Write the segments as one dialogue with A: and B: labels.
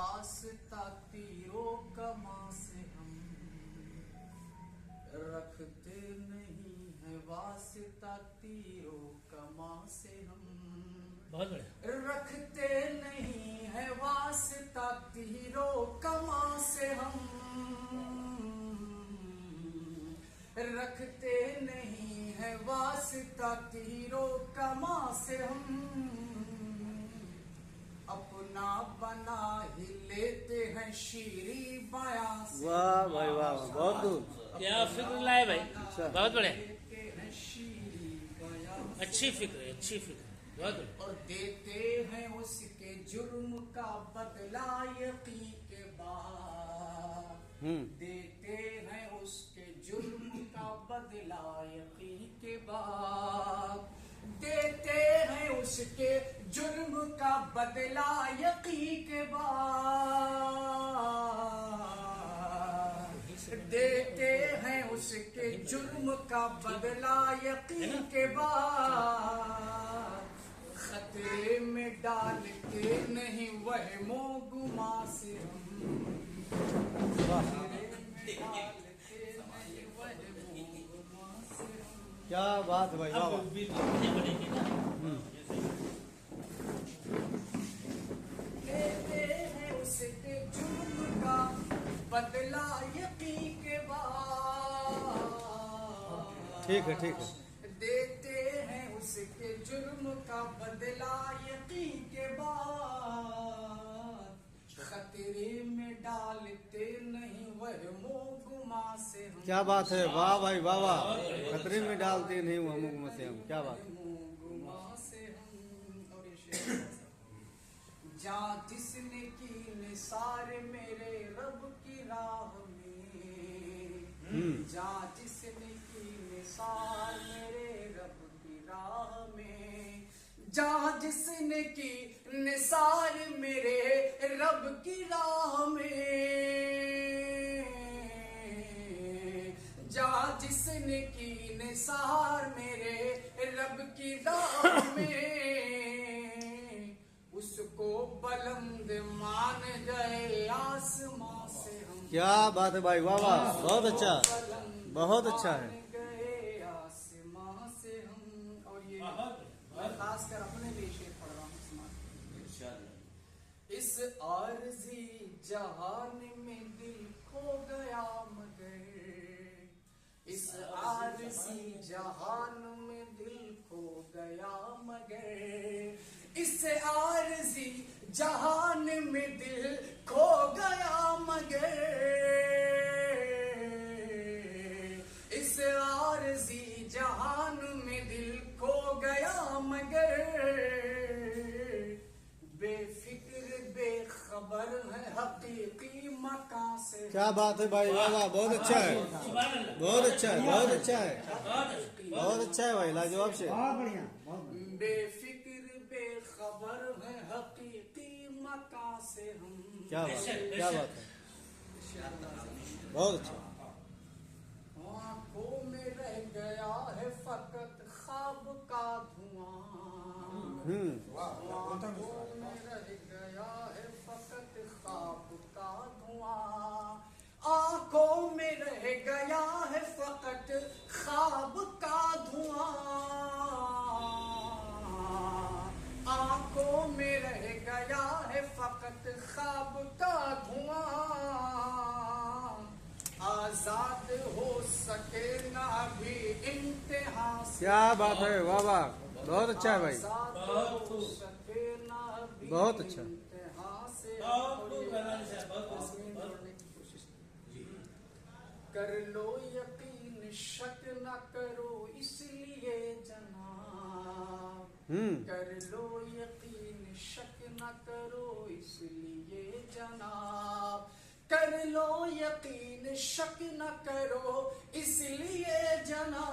A: वास्ता तीरों कमा से हम रखते नहीं है वास्ता तीरों कमा से हम
B: बहुत बढ़िया।
A: रखते नहीं है वास्ता तीरों कमा से हम रखते नहीं है वास्ता तीरों कमा से हम अपना बना ही लेते हैं शीरी बयां से।
C: वाह भाई वाह, बहुत दूर।
B: क्या फिक्र लाए भाई, बहुत बढ़िया।
A: लेते हैं शीरी बयां से।
B: अच्छी फिक्र है, अच्छी फिक्र, बहुत बढ़िया।
A: और देते हैं उसके जुर्म का बदला यकीन के बाद। देते हैं उसके जुर्म का बदला यकीन के बाद। देते हैं उसके जुर्म का बदला यकीन के बाद। देते हैं उसके जुर्म का बदला यकीन के बाद। खतरे में डालते नहीं वह मोगुमा से हम।
C: क्या बात है भाई, वाह वाह।
A: देते हैं उसके जुर्म का बदला यकीन के बाद।
C: ठीक है, ठीक है।
A: देते हैं उसके जुर्म का बदला यकीन के बाद। खतरे में डालते नहीं वह मोगुमा से हम।
C: क्या बात है, वाह भाई वाह वाह। खतरे में डालते नहीं वो हम से हम, क्या बात है।
A: मोगुमा से हम। और ये शेर जहाँ जिसने की निसार मेरे रब की राह में। जहाँ जिसने की निसार मेरे रब की राह में। जहाँ जिसने की निसार मेरे रब की राह में। जहाँ जिसने की निसार मेरे रब की राह में। उसको बुलंद मान गए आसमां से हम।
C: क्या बात है भाई, वाह वाह, बहुत अच्छा, बहुत अच्छा है।
A: गए आसमां से हम। और ये मैं खास कर अपने लिए शेर पढ़ रहा हूँ। इस आरज़ी जहान में दिल खो गया मगर। इस आरज़ी जहान में दिल खो गया मगर। इस आरज़ी जहान में दिल खो गया मगर। इस आरज़ी जहान में दिल खो गया मगर। बेफिक्र बेखबर है हकीकी मकान से।
C: क्या बात है भाई, वाह वाह, बहुत अच्छा है, बहुत अच्छा है, बहुत अच्छा है, बहुत अच्छा है भाई, लाजवाब से।
A: बेफिक्र बेखबर है हकीकी मकान से हम।
C: क्या बात है, क्या बात है, बहुत अच्छा।
A: आंखों में रह गया है फकत ख्वाब का धुआं। आंखों में रह गया है फकत ख्वाब का धुआं। आंखों में रह गया है फकत ख्वाब का धुआं। आंखों में रह गया है फकत ख्वाब का धुआं। आजाद हो सके ना भी इम्तिहा से।
C: क्या बात है, वाह वाह, बहुत अच्छा है भाई,
A: आजाद हो सके ना भी
C: बहुत अच्छा।
A: इम्तिहा से। कर लो यकीन शक न करो इसलिए जनाब। कर लो यकीन शक न करो इसलिए जनाब। कर लो यकीन शक न करो इसलिए जनाब।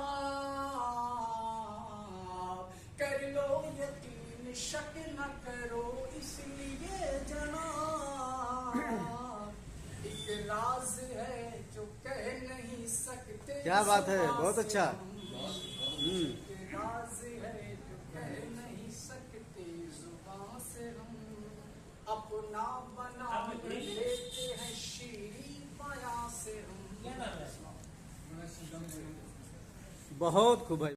A: कर लो यकीन शक न करो इसलिए जनाब। एक राज है जो कह नहीं सकते।
C: क्या बात है, बहुत अच्छा।
A: एक राज है जो कह नहीं सकते जुबान से हम। अपना बना
C: बहुत खूब भाई।